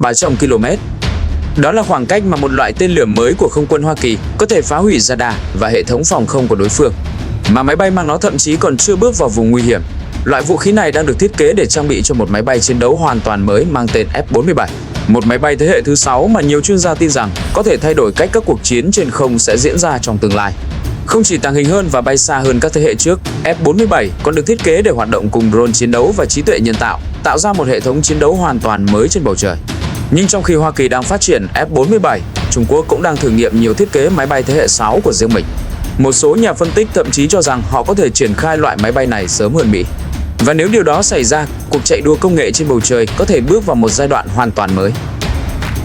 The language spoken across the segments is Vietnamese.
300 km. Đó là khoảng cách mà một loại tên lửa mới của không quân Hoa Kỳ có thể phá hủy radar và hệ thống phòng không của đối phương, mà máy bay mang nó thậm chí còn chưa bước vào vùng nguy hiểm. Loại vũ khí này đang được thiết kế để trang bị cho một máy bay chiến đấu hoàn toàn mới mang tên F-47, một máy bay thế hệ thứ 6 mà nhiều chuyên gia tin rằng có thể thay đổi cách các cuộc chiến trên không sẽ diễn ra trong tương lai. Không chỉ tàng hình hơn và bay xa hơn các thế hệ trước, F-47 còn được thiết kế để hoạt động cùng drone chiến đấu và trí tuệ nhân tạo, tạo ra một hệ thống chiến đấu hoàn toàn mới trên bầu trời. Nhưng trong khi Hoa Kỳ đang phát triển F-47, Trung Quốc cũng đang thử nghiệm nhiều thiết kế máy bay thế hệ 6 của riêng mình. Một số nhà phân tích thậm chí cho rằng họ có thể triển khai loại máy bay này sớm hơn Mỹ. Và nếu điều đó xảy ra, cuộc chạy đua công nghệ trên bầu trời có thể bước vào một giai đoạn hoàn toàn mới.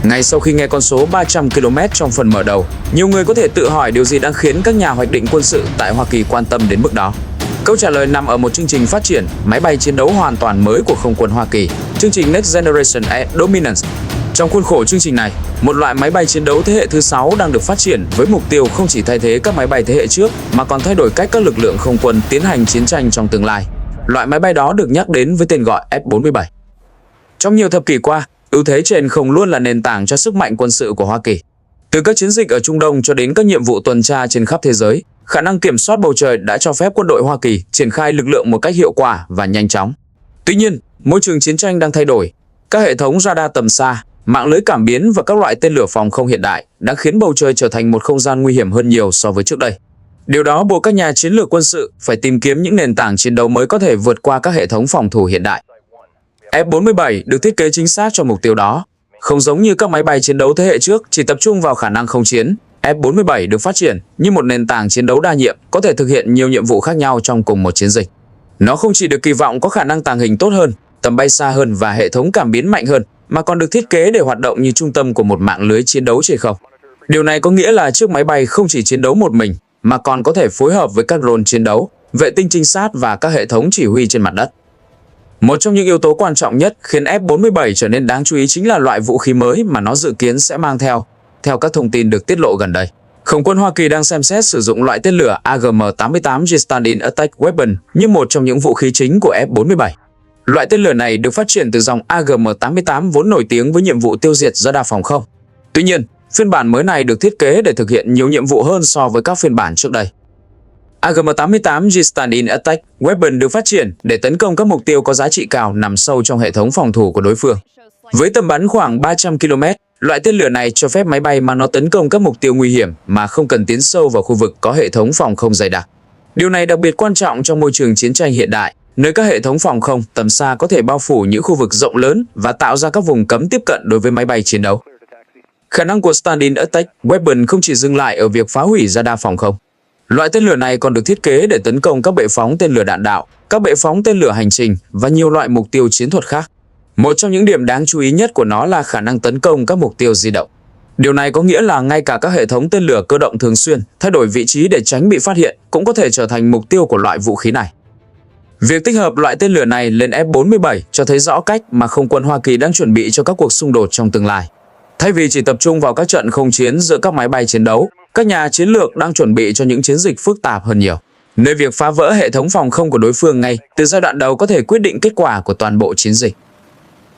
Ngay sau khi nghe con số 300 km trong phần mở đầu, nhiều người có thể tự hỏi điều gì đang khiến các nhà hoạch định quân sự tại Hoa Kỳ quan tâm đến mức đó. Câu trả lời nằm ở một chương trình phát triển máy bay chiến đấu hoàn toàn mới của không quân Hoa Kỳ, chương trình Next Generation Air Dominance. Trong khuôn khổ chương trình này, một loại máy bay chiến đấu thế hệ thứ 6 đang được phát triển với mục tiêu không chỉ thay thế các máy bay thế hệ trước mà còn thay đổi cách các lực lượng không quân tiến hành chiến tranh trong tương lai. Loại máy bay đó được nhắc đến với tên gọi F-47. Trong nhiều thập kỷ qua, ưu thế trên không luôn là nền tảng cho sức mạnh quân sự của Hoa Kỳ. Từ các chiến dịch ở Trung Đông cho đến các nhiệm vụ tuần tra trên khắp thế giới, khả năng kiểm soát bầu trời đã cho phép quân đội Hoa Kỳ triển khai lực lượng một cách hiệu quả và nhanh chóng. Tuy nhiên, môi trường chiến tranh đang thay đổi. Các hệ thống radar tầm xa, mạng lưới cảm biến và các loại tên lửa phòng không hiện đại đã khiến bầu trời trở thành một không gian nguy hiểm hơn nhiều so với trước đây. Điều đó buộc các nhà chiến lược quân sự phải tìm kiếm những nền tảng chiến đấu mới có thể vượt qua các hệ thống phòng thủ hiện đại. F-47 được thiết kế chính xác cho mục tiêu đó. Không giống như các máy bay chiến đấu thế hệ trước chỉ tập trung vào khả năng không chiến, F-47 được phát triển như một nền tảng chiến đấu đa nhiệm có thể thực hiện nhiều nhiệm vụ khác nhau trong cùng một chiến dịch. Nó không chỉ được kỳ vọng có khả năng tàng hình tốt hơn, tầm bay xa hơn và hệ thống cảm biến mạnh hơn, mà còn được thiết kế để hoạt động như trung tâm của một mạng lưới chiến đấu trên không. Điều này có nghĩa là chiếc máy bay không chỉ chiến đấu một mình, mà còn có thể phối hợp với các drone chiến đấu, vệ tinh trinh sát và các hệ thống chỉ huy trên mặt đất. Một trong những yếu tố quan trọng nhất khiến F-47 trở nên đáng chú ý chính là loại vũ khí mới mà nó dự kiến sẽ mang theo. Theo các thông tin được tiết lộ gần đây, Không quân Hoa Kỳ đang xem xét sử dụng loại tên lửa AGM-88G Stand-in Attack Weapon như một trong những vũ khí chính của F-47. Loại tên lửa này được phát triển từ dòng AGM-88 vốn nổi tiếng với nhiệm vụ tiêu diệt radar phòng không. Tuy nhiên, phiên bản mới này được thiết kế để thực hiện nhiều nhiệm vụ hơn so với các phiên bản trước đây. AGM-88G Stand-in Attack Weapon được phát triển để tấn công các mục tiêu có giá trị cao nằm sâu trong hệ thống phòng thủ của đối phương. Với tầm bắn khoảng 300 km, loại tên lửa này cho phép máy bay mang nó tấn công các mục tiêu nguy hiểm mà không cần tiến sâu vào khu vực có hệ thống phòng không dày đặc. Điều này đặc biệt quan trọng trong môi trường chiến tranh hiện đại, nơi các hệ thống phòng không tầm xa có thể bao phủ những khu vực rộng lớn và tạo ra các vùng cấm tiếp cận đối với máy bay chiến đấu. Khả năng của Stand-in Attack Weapon không chỉ dừng lại ở việc phá hủy radar phòng không. Loại tên lửa này còn được thiết kế để tấn công các bệ phóng tên lửa đạn đạo, các bệ phóng tên lửa hành trình và nhiều loại mục tiêu chiến thuật khác. Một trong những điểm đáng chú ý nhất của nó là khả năng tấn công các mục tiêu di động. Điều này có nghĩa là ngay cả các hệ thống tên lửa cơ động thường xuyên thay đổi vị trí để tránh bị phát hiện cũng có thể trở thành mục tiêu của loại vũ khí này. Việc tích hợp loại tên lửa này lên F-47 cho thấy rõ cách mà không quân Hoa Kỳ đang chuẩn bị cho các cuộc xung đột trong tương lai. Thay vì chỉ tập trung vào các trận không chiến giữa các máy bay chiến đấu, các nhà chiến lược đang chuẩn bị cho những chiến dịch phức tạp hơn nhiều, nơi việc phá vỡ hệ thống phòng không của đối phương ngay từ giai đoạn đầu có thể quyết định kết quả của toàn bộ chiến dịch.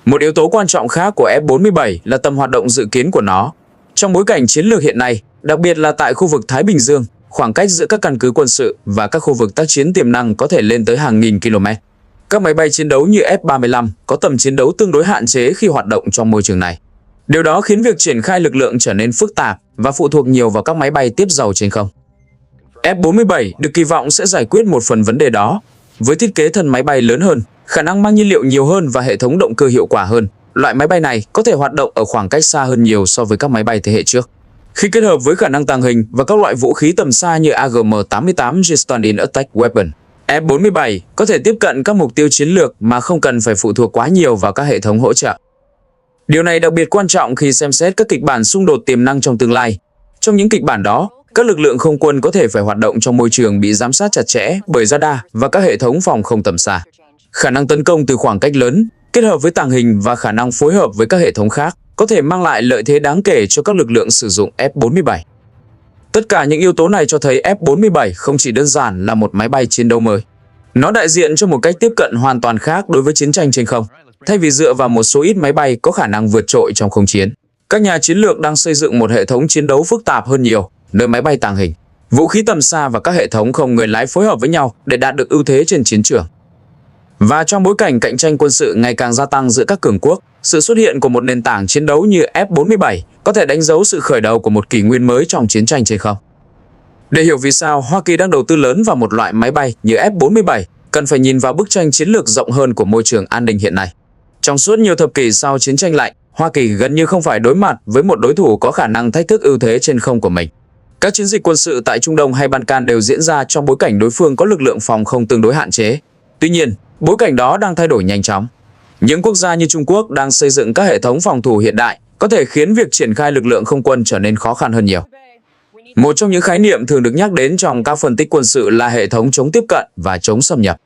Một yếu tố quan trọng khác của F-47 là tầm hoạt động dự kiến của nó. Trong bối cảnh chiến lược hiện nay, đặc biệt là tại khu vực Thái Bình Dương, khoảng cách giữa các căn cứ quân sự và các khu vực tác chiến tiềm năng có thể lên tới hàng nghìn km. Các máy bay chiến đấu như F-35 có tầm chiến đấu tương đối hạn chế khi hoạt động trong môi trường này. Điều đó khiến việc triển khai lực lượng trở nên phức tạp và phụ thuộc nhiều vào các máy bay tiếp dầu trên không. F-47 được kỳ vọng sẽ giải quyết một phần vấn đề đó. Với thiết kế thân máy bay lớn hơn, khả năng mang nhiên liệu nhiều hơn và hệ thống động cơ hiệu quả hơn, loại máy bay này có thể hoạt động ở khoảng cách xa hơn nhiều so với các máy bay thế hệ trước. Khi kết hợp với khả năng tàng hình và các loại vũ khí tầm xa như AGM-88G Stand-in Attack Weapon, F-47 có thể tiếp cận các mục tiêu chiến lược mà không cần phải phụ thuộc quá nhiều vào các hệ thống hỗ trợ. Điều này đặc biệt quan trọng khi xem xét các kịch bản xung đột tiềm năng trong tương lai. Trong những kịch bản đó, các lực lượng không quân có thể phải hoạt động trong môi trường bị giám sát chặt chẽ bởi radar và các hệ thống phòng không tầm xa. Khả năng tấn công từ khoảng cách lớn, kết hợp với tàng hình và khả năng phối hợp với các hệ thống khác có thể mang lại lợi thế đáng kể cho các lực lượng sử dụng F-47. Tất cả những yếu tố này cho thấy F-47 không chỉ đơn giản là một máy bay chiến đấu mới. Nó đại diện cho một cách tiếp cận hoàn toàn khác đối với chiến tranh trên không. thay vì dựa vào một số ít máy bay có khả năng vượt trội trong không chiến. Các nhà chiến lược đang xây dựng một hệ thống chiến đấu phức tạp hơn nhiều, nơi máy bay tàng hình, vũ khí tầm xa và các hệ thống không người lái phối hợp với nhau để đạt được ưu thế trên chiến trường. Và trong bối cảnh cạnh tranh quân sự ngày càng gia tăng giữa các cường quốc, sự xuất hiện của một nền tảng chiến đấu như F-47 có thể đánh dấu sự khởi đầu của một kỷ nguyên mới trong chiến tranh trên không. Để hiểu vì sao Hoa Kỳ đang đầu tư lớn vào một loại máy bay như F-47, cần phải nhìn vào bức tranh chiến lược rộng hơn của môi trường an ninh hiện nay. Trong suốt nhiều thập kỷ sau chiến tranh lạnh, Hoa Kỳ gần như không phải đối mặt với một đối thủ có khả năng thách thức ưu thế trên không của mình. Các chiến dịch quân sự tại Trung Đông hay Ban Can đều diễn ra trong bối cảnh đối phương có lực lượng phòng không tương đối hạn chế. Tuy nhiên, bối cảnh đó đang thay đổi nhanh chóng. Những quốc gia như Trung Quốc đang xây dựng các hệ thống phòng thủ hiện đại có thể khiến việc triển khai lực lượng không quân trở nên khó khăn hơn nhiều. Một trong những khái niệm thường được nhắc đến trong các phân tích quân sự là hệ thống chống tiếp cận và chống xâm nhập.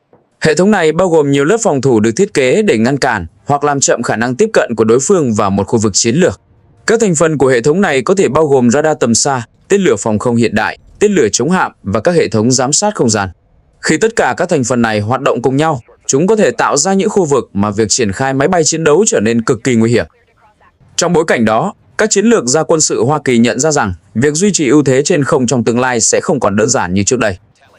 Hệ thống này bao gồm nhiều lớp phòng thủ được thiết kế để ngăn cản hoặc làm chậm khả năng tiếp cận của đối phương vào một khu vực chiến lược. Các thành phần của hệ thống này có thể bao gồm radar tầm xa, tên lửa phòng không hiện đại, tên lửa chống hạm và các hệ thống giám sát không gian. Khi tất cả các thành phần này hoạt động cùng nhau, chúng có thể tạo ra những khu vực mà việc triển khai máy bay chiến đấu trở nên cực kỳ nguy hiểm. Trong bối cảnh đó, các chiến lược gia quân sự Hoa Kỳ nhận ra rằng việc duy trì ưu thế trên không trong tương lai sẽ không còn đơn giản như trước đây.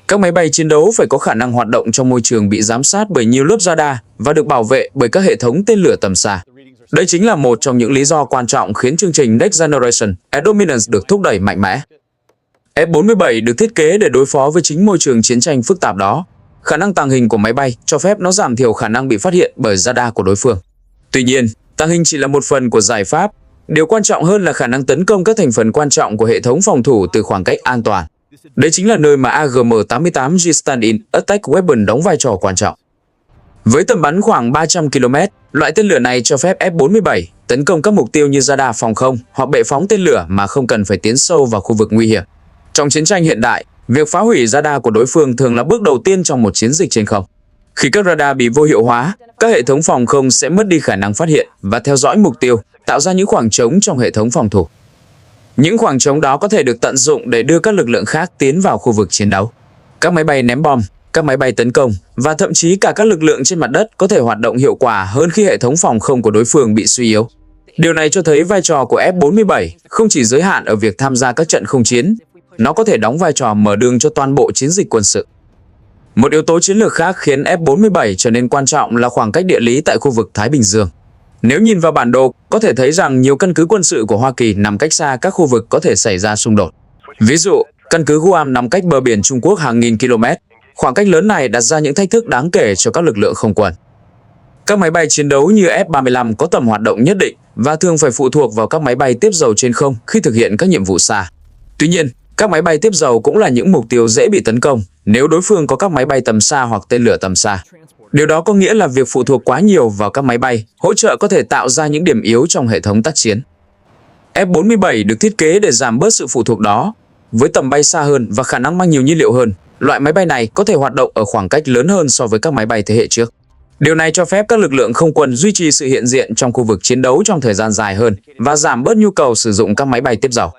Các máy bay chiến đấu phải có khả năng hoạt động trong môi trường bị giám sát bởi nhiều lớp radar và được bảo vệ bởi các hệ thống tên lửa tầm xa. Đây chính là một trong những lý do quan trọng khiến chương trình Next Generation Air Dominance được thúc đẩy mạnh mẽ. F-47 được thiết kế để đối phó với chính môi trường chiến tranh phức tạp đó. Khả năng tàng hình của máy bay cho phép nó giảm thiểu khả năng bị phát hiện bởi radar của đối phương. Tuy nhiên, tàng hình chỉ là một phần của giải pháp. Điều quan trọng hơn là khả năng tấn công các thành phần quan trọng của hệ thống phòng thủ từ khoảng cách an toàn. Đây chính là nơi mà AGM-88G Stand-in Attack Weapon đóng vai trò quan trọng. Với tầm bắn khoảng 300 km, loại tên lửa này cho phép F-47 tấn công các mục tiêu như radar phòng không hoặc bệ phóng tên lửa mà không cần phải tiến sâu vào khu vực nguy hiểm. Trong chiến tranh hiện đại, việc phá hủy radar của đối phương thường là bước đầu tiên trong một chiến dịch trên không. Khi các radar bị vô hiệu hóa, các hệ thống phòng không sẽ mất đi khả năng phát hiện và theo dõi mục tiêu, tạo ra những khoảng trống trong hệ thống phòng thủ. Những khoảng trống đó có thể được tận dụng để đưa các lực lượng khác tiến vào khu vực chiến đấu. Các máy bay ném bom, các máy bay tấn công và thậm chí cả các lực lượng trên mặt đất có thể hoạt động hiệu quả hơn khi hệ thống phòng không của đối phương bị suy yếu. Điều này cho thấy vai trò của F-47 không chỉ giới hạn ở việc tham gia các trận không chiến, nó có thể đóng vai trò mở đường cho toàn bộ chiến dịch quân sự. Một yếu tố chiến lược khác khiến F-47 trở nên quan trọng là khoảng cách địa lý tại khu vực Thái Bình Dương. Nếu nhìn vào bản đồ, có thể thấy rằng nhiều căn cứ quân sự của Hoa Kỳ nằm cách xa các khu vực có thể xảy ra xung đột. Ví dụ, căn cứ Guam nằm cách bờ biển Trung Quốc hàng nghìn km. Khoảng cách lớn này đặt ra những thách thức đáng kể cho các lực lượng không quân. Các máy bay chiến đấu như F-35 có tầm hoạt động nhất định và thường phải phụ thuộc vào các máy bay tiếp dầu trên không khi thực hiện các nhiệm vụ xa. Tuy nhiên, các máy bay tiếp dầu cũng là những mục tiêu dễ bị tấn công nếu đối phương có các máy bay tầm xa hoặc tên lửa tầm xa. Điều đó có nghĩa là việc phụ thuộc quá nhiều vào các máy bay hỗ trợ có thể tạo ra những điểm yếu trong hệ thống tác chiến. F-47 được thiết kế để giảm bớt sự phụ thuộc đó. Với tầm bay xa hơn và khả năng mang nhiều nhiên liệu hơn, loại máy bay này có thể hoạt động ở khoảng cách lớn hơn so với các máy bay thế hệ trước. Điều này cho phép các lực lượng không quân duy trì sự hiện diện trong khu vực chiến đấu trong thời gian dài hơn và giảm bớt nhu cầu sử dụng các máy bay tiếp dầu.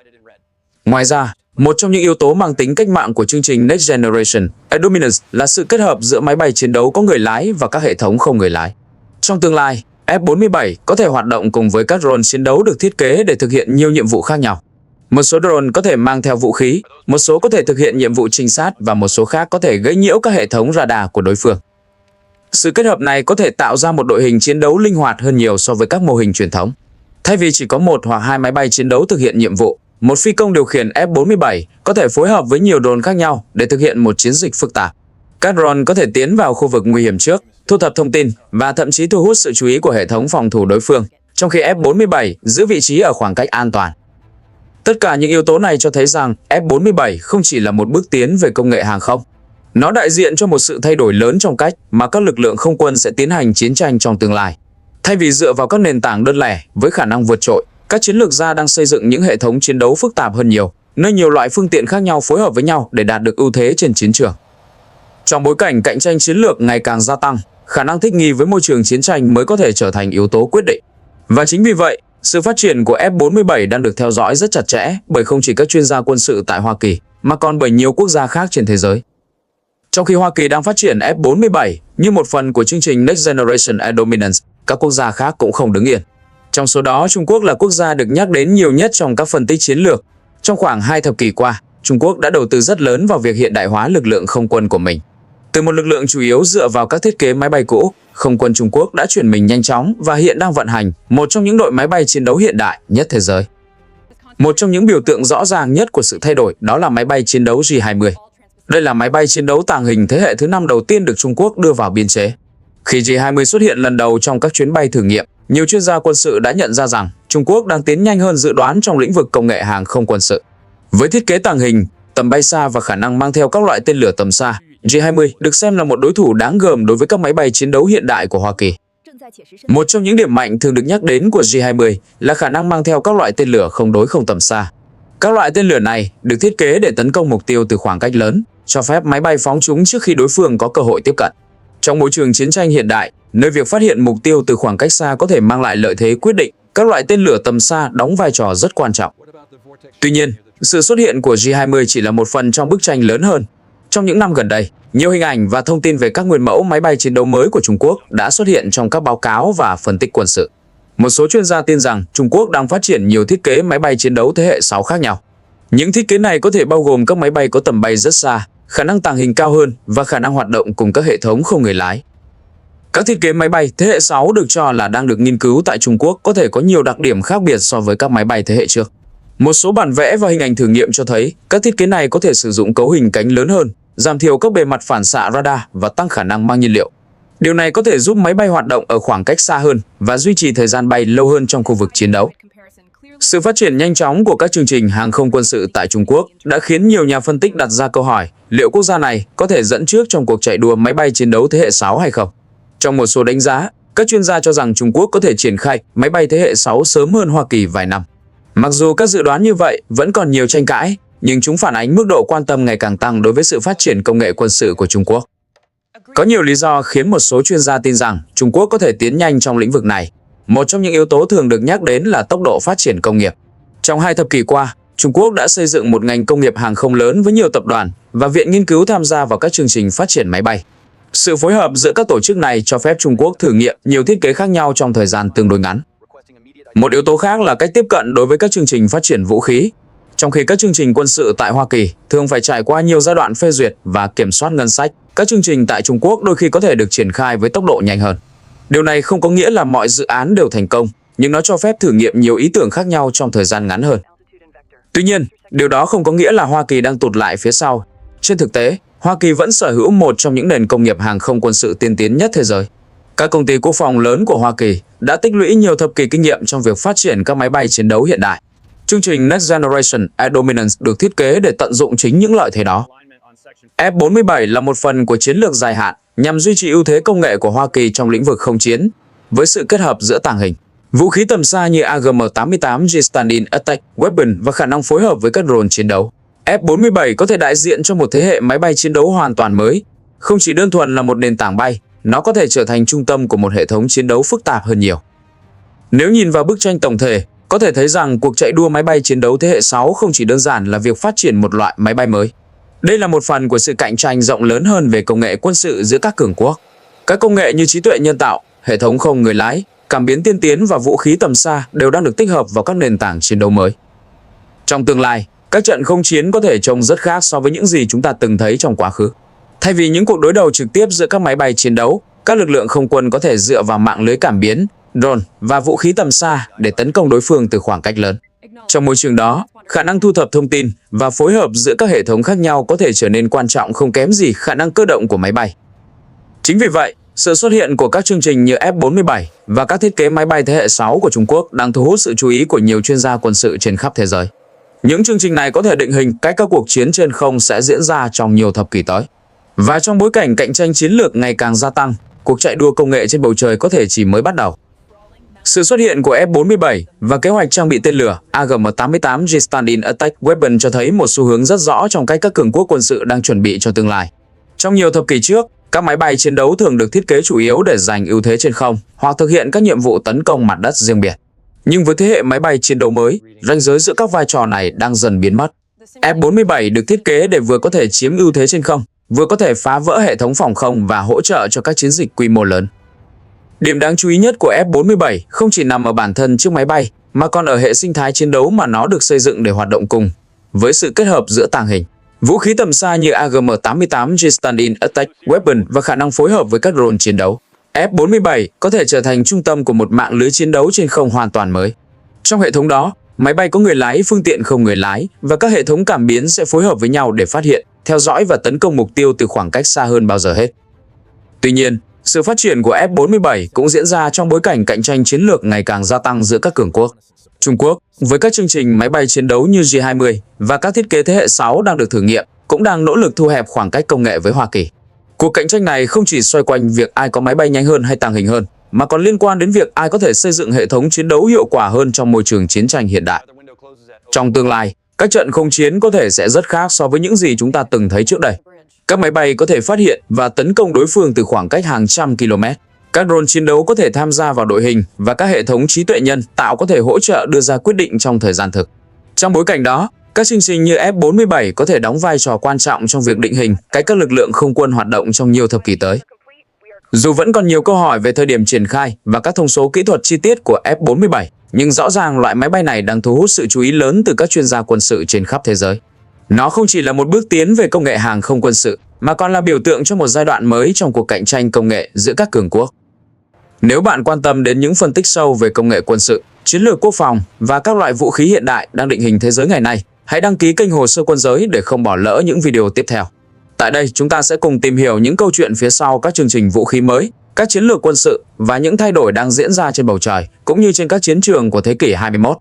Ngoài ra, một trong những yếu tố mang tính cách mạng của chương trình Next Generation Air Dominance là sự kết hợp giữa máy bay chiến đấu có người lái và các hệ thống không người lái. Trong tương lai, F-47 có thể hoạt động cùng với các drone chiến đấu được thiết kế để thực hiện nhiều nhiệm vụ khác nhau. Một số drone có thể mang theo vũ khí, một số có thể thực hiện nhiệm vụ trinh sát và một số khác có thể gây nhiễu các hệ thống radar của đối phương. Sự kết hợp này có thể tạo ra một đội hình chiến đấu linh hoạt hơn nhiều so với các mô hình truyền thống. Thay vì chỉ có một hoặc hai máy bay chiến đấu thực hiện nhiệm vụ, một phi công điều khiển F-47 có thể phối hợp với nhiều drone khác nhau để thực hiện một chiến dịch phức tạp. Các drone có thể tiến vào khu vực nguy hiểm trước, thu thập thông tin và thậm chí thu hút sự chú ý của hệ thống phòng thủ đối phương, trong khi F-47 giữ vị trí ở khoảng cách an toàn. Tất cả những yếu tố này cho thấy rằng F-47 không chỉ là một bước tiến về công nghệ hàng không. Nó đại diện cho một sự thay đổi lớn trong cách mà các lực lượng không quân sẽ tiến hành chiến tranh trong tương lai. Thay vì dựa vào các nền tảng đơn lẻ với khả năng vượt trội, các chiến lược gia đang xây dựng những hệ thống chiến đấu phức tạp hơn nhiều, nơi nhiều loại phương tiện khác nhau phối hợp với nhau để đạt được ưu thế trên chiến trường. Trong bối cảnh cạnh tranh chiến lược ngày càng gia tăng, khả năng thích nghi với môi trường chiến tranh mới có thể trở thành yếu tố quyết định. Và chính vì vậy, sự phát triển của F-47 đang được theo dõi rất chặt chẽ bởi không chỉ các chuyên gia quân sự tại Hoa Kỳ, mà còn bởi nhiều quốc gia khác trên thế giới. Trong khi Hoa Kỳ đang phát triển F-47 như một phần của chương trình Next Generation Air Dominance, các quốc gia khác cũng không đứng yên. Trong số đó, Trung Quốc là quốc gia được nhắc đến nhiều nhất trong các phân tích chiến lược. Trong khoảng 2 thập kỷ qua, Trung Quốc đã đầu tư rất lớn vào việc hiện đại hóa lực lượng không quân của mình. Từ một lực lượng chủ yếu dựa vào các thiết kế máy bay cũ, không quân Trung Quốc đã chuyển mình nhanh chóng và hiện đang vận hành một trong những đội máy bay chiến đấu hiện đại nhất thế giới. Một trong những biểu tượng rõ ràng nhất của sự thay đổi đó là máy bay chiến đấu J-20. Đây là máy bay chiến đấu tàng hình thế hệ thứ 5 đầu tiên được Trung Quốc đưa vào biên chế. Khi J-20 xuất hiện lần đầu trong các chuyến bay thử nghiệm, nhiều chuyên gia quân sự đã nhận ra rằng Trung Quốc đang tiến nhanh hơn dự đoán trong lĩnh vực công nghệ hàng không quân sự. Với thiết kế tàng hình, tầm bay xa và khả năng mang theo các loại tên lửa tầm xa, J-20 được xem là một đối thủ đáng gờm đối với các máy bay chiến đấu hiện đại của Hoa Kỳ. Một trong những điểm mạnh thường được nhắc đến của J-20 là khả năng mang theo các loại tên lửa không đối không tầm xa. Các loại tên lửa này được thiết kế để tấn công mục tiêu từ khoảng cách lớn, cho phép máy bay phóng chúng trước khi đối phương có cơ hội tiếp cận. Trong môi trường chiến tranh hiện đại, nơi việc phát hiện mục tiêu từ khoảng cách xa có thể mang lại lợi thế quyết định, các loại tên lửa tầm xa đóng vai trò rất quan trọng. Tuy nhiên, sự xuất hiện của J-20 chỉ là một phần trong bức tranh lớn hơn. Trong những năm gần đây, nhiều hình ảnh và thông tin về các nguyên mẫu máy bay chiến đấu mới của Trung Quốc đã xuất hiện trong các báo cáo và phân tích quân sự. Một số chuyên gia tin rằng Trung Quốc đang phát triển nhiều thiết kế máy bay chiến đấu thế hệ 6 khác nhau. Những thiết kế này có thể bao gồm các máy bay có tầm bay rất xa, khả năng tàng hình cao hơn và khả năng hoạt động cùng các hệ thống không người lái. Các thiết kế máy bay thế hệ 6 được cho là đang được nghiên cứu tại Trung Quốc có thể có nhiều đặc điểm khác biệt so với các máy bay thế hệ trước. Một số bản vẽ và hình ảnh thử nghiệm cho thấy các thiết kế này có thể sử dụng cấu hình cánh lớn hơn, giảm thiểu các bề mặt phản xạ radar và tăng khả năng mang nhiên liệu. Điều này có thể giúp máy bay hoạt động ở khoảng cách xa hơn và duy trì thời gian bay lâu hơn trong khu vực chiến đấu. Sự phát triển nhanh chóng của các chương trình hàng không quân sự tại Trung Quốc đã khiến nhiều nhà phân tích đặt ra câu hỏi liệu quốc gia này có thể dẫn trước trong cuộc chạy đua máy bay chiến đấu thế hệ 6 hay không. Trong một số đánh giá, các chuyên gia cho rằng Trung Quốc có thể triển khai máy bay thế hệ 6 sớm hơn Hoa Kỳ vài năm. Mặc dù các dự đoán như vậy vẫn còn nhiều tranh cãi, nhưng chúng phản ánh mức độ quan tâm ngày càng tăng đối với sự phát triển công nghệ quân sự của Trung Quốc. Có nhiều lý do khiến một số chuyên gia tin rằng Trung Quốc có thể tiến nhanh trong lĩnh vực này. Một trong những yếu tố thường được nhắc đến là tốc độ phát triển công nghiệp. Trong 2 thập kỷ qua, Trung Quốc đã xây dựng một ngành công nghiệp hàng không lớn với nhiều tập đoàn và viện nghiên cứu tham gia vào các chương trình phát triển máy bay. Sự phối hợp giữa các tổ chức này cho phép Trung Quốc thử nghiệm nhiều thiết kế khác nhau trong thời gian tương đối ngắn. Một yếu tố khác là cách tiếp cận đối với các chương trình phát triển vũ khí. Trong khi các chương trình quân sự tại Hoa Kỳ thường phải trải qua nhiều giai đoạn phê duyệt và kiểm soát ngân sách, các chương trình tại Trung Quốc đôi khi có thể được triển khai với tốc độ nhanh hơn. Điều này không có nghĩa là mọi dự án đều thành công, nhưng nó cho phép thử nghiệm nhiều ý tưởng khác nhau trong thời gian ngắn hơn. Tuy nhiên, điều đó không có nghĩa là Hoa Kỳ đang tụt lại phía sau. Trên thực tế, Hoa Kỳ vẫn sở hữu một trong những nền công nghiệp hàng không quân sự tiên tiến nhất thế giới. Các công ty quốc phòng lớn của Hoa Kỳ đã tích lũy nhiều thập kỷ kinh nghiệm trong việc phát triển các máy bay chiến đấu hiện đại. Chương trình Next Generation Air Dominance được thiết kế để tận dụng chính những lợi thế đó. F-47 là một phần của chiến lược dài hạn nhằm duy trì ưu thế công nghệ của Hoa Kỳ trong lĩnh vực không chiến, với sự kết hợp giữa tàng hình, vũ khí tầm xa như AGM-88 Stand-in Attack Weapon và khả năng phối hợp với các drone chiến đấu. F-47 có thể đại diện cho một thế hệ máy bay chiến đấu hoàn toàn mới. Không chỉ đơn thuần là một nền tảng bay, nó có thể trở thành trung tâm của một hệ thống chiến đấu phức tạp hơn nhiều. Nếu nhìn vào bức tranh tổng thể, có thể thấy rằng cuộc chạy đua máy bay chiến đấu thế hệ 6 không chỉ đơn giản là việc phát triển một loại máy bay mới. Đây là một phần của sự cạnh tranh rộng lớn hơn về công nghệ quân sự giữa các cường quốc. Các công nghệ như trí tuệ nhân tạo, hệ thống không người lái, cảm biến tiên tiến và vũ khí tầm xa đều đang được tích hợp vào các nền tảng chiến đấu mới. Trong tương lai, các trận không chiến có thể trông rất khác so với những gì chúng ta từng thấy trong quá khứ. Thay vì những cuộc đối đầu trực tiếp giữa các máy bay chiến đấu, các lực lượng không quân có thể dựa vào mạng lưới cảm biến, drone và vũ khí tầm xa để tấn công đối phương từ khoảng cách lớn. Trong môi trường đó, khả năng thu thập thông tin và phối hợp giữa các hệ thống khác nhau có thể trở nên quan trọng không kém gì khả năng cơ động của máy bay. Chính vì vậy, sự xuất hiện của các chương trình như F-47 và các thiết kế máy bay thế hệ 6 của Trung Quốc đang thu hút sự chú ý của nhiều chuyên gia quân sự trên khắp thế giới. Những chương trình này có thể định hình cách các cuộc chiến trên không sẽ diễn ra trong nhiều thập kỷ tới. Và trong bối cảnh cạnh tranh chiến lược ngày càng gia tăng, cuộc chạy đua công nghệ trên bầu trời có thể chỉ mới bắt đầu. Sự xuất hiện của F-47 và kế hoạch trang bị tên lửa AGM-88 Stand-in Attack Weapon cho thấy một xu hướng rất rõ trong cách các cường quốc quân sự đang chuẩn bị cho tương lai. Trong nhiều thập kỷ trước, các máy bay chiến đấu thường được thiết kế chủ yếu để giành ưu thế trên không hoặc thực hiện các nhiệm vụ tấn công mặt đất riêng biệt. Nhưng với thế hệ máy bay chiến đấu mới, ranh giới giữa các vai trò này đang dần biến mất. F-47 được thiết kế để vừa có thể chiếm ưu thế trên không, vừa có thể phá vỡ hệ thống phòng không và hỗ trợ cho các chiến dịch quy mô lớn. Điểm đáng chú ý nhất của F-47 không chỉ nằm ở bản thân chiếc máy bay, mà còn ở hệ sinh thái chiến đấu mà nó được xây dựng để hoạt động cùng. Với sự kết hợp giữa tàng hình, vũ khí tầm xa như AGM-88 Stand-in Attack Weapon và khả năng phối hợp với các drone chiến đấu, F-47 có thể trở thành trung tâm của một mạng lưới chiến đấu trên không hoàn toàn mới. Trong hệ thống đó, máy bay có người lái, phương tiện không người lái và các hệ thống cảm biến sẽ phối hợp với nhau để phát hiện, theo dõi và tấn công mục tiêu từ khoảng cách xa hơn bao giờ hết. Tuy nhiên, sự phát triển của F-47 cũng diễn ra trong bối cảnh cạnh tranh chiến lược ngày càng gia tăng giữa các cường quốc. Trung Quốc, với các chương trình máy bay chiến đấu như J-20 và các thiết kế thế hệ 6 đang được thử nghiệm, cũng đang nỗ lực thu hẹp khoảng cách công nghệ với Hoa Kỳ. Cuộc cạnh tranh này không chỉ xoay quanh việc ai có máy bay nhanh hơn hay tàng hình hơn, mà còn liên quan đến việc ai có thể xây dựng hệ thống chiến đấu hiệu quả hơn trong môi trường chiến tranh hiện đại. Trong tương lai, các trận không chiến có thể sẽ rất khác so với những gì chúng ta từng thấy trước đây. Các máy bay có thể phát hiện và tấn công đối phương từ khoảng cách hàng trăm km. Các drone chiến đấu có thể tham gia vào đội hình và các hệ thống trí tuệ nhân tạo có thể hỗ trợ đưa ra quyết định trong thời gian thực. Trong bối cảnh đó, các chương trình như F-47 có thể đóng vai trò quan trọng trong việc định hình cách các lực lượng không quân hoạt động trong nhiều thập kỷ tới. Dù vẫn còn nhiều câu hỏi về thời điểm triển khai và các thông số kỹ thuật chi tiết của F-47, nhưng rõ ràng loại máy bay này đang thu hút sự chú ý lớn từ các chuyên gia quân sự trên khắp thế giới. Nó không chỉ là một bước tiến về công nghệ hàng không quân sự, mà còn là biểu tượng cho một giai đoạn mới trong cuộc cạnh tranh công nghệ giữa các cường quốc. Nếu bạn quan tâm đến những phân tích sâu về công nghệ quân sự, chiến lược quốc phòng và các loại vũ khí hiện đại đang định hình thế giới ngày nay, hãy đăng ký kênh Hồ Sơ Quân Giới để không bỏ lỡ những video tiếp theo. Tại đây, chúng ta sẽ cùng tìm hiểu những câu chuyện phía sau các chương trình vũ khí mới, các chiến lược quân sự và những thay đổi đang diễn ra trên bầu trời, cũng như trên các chiến trường của thế kỷ 21.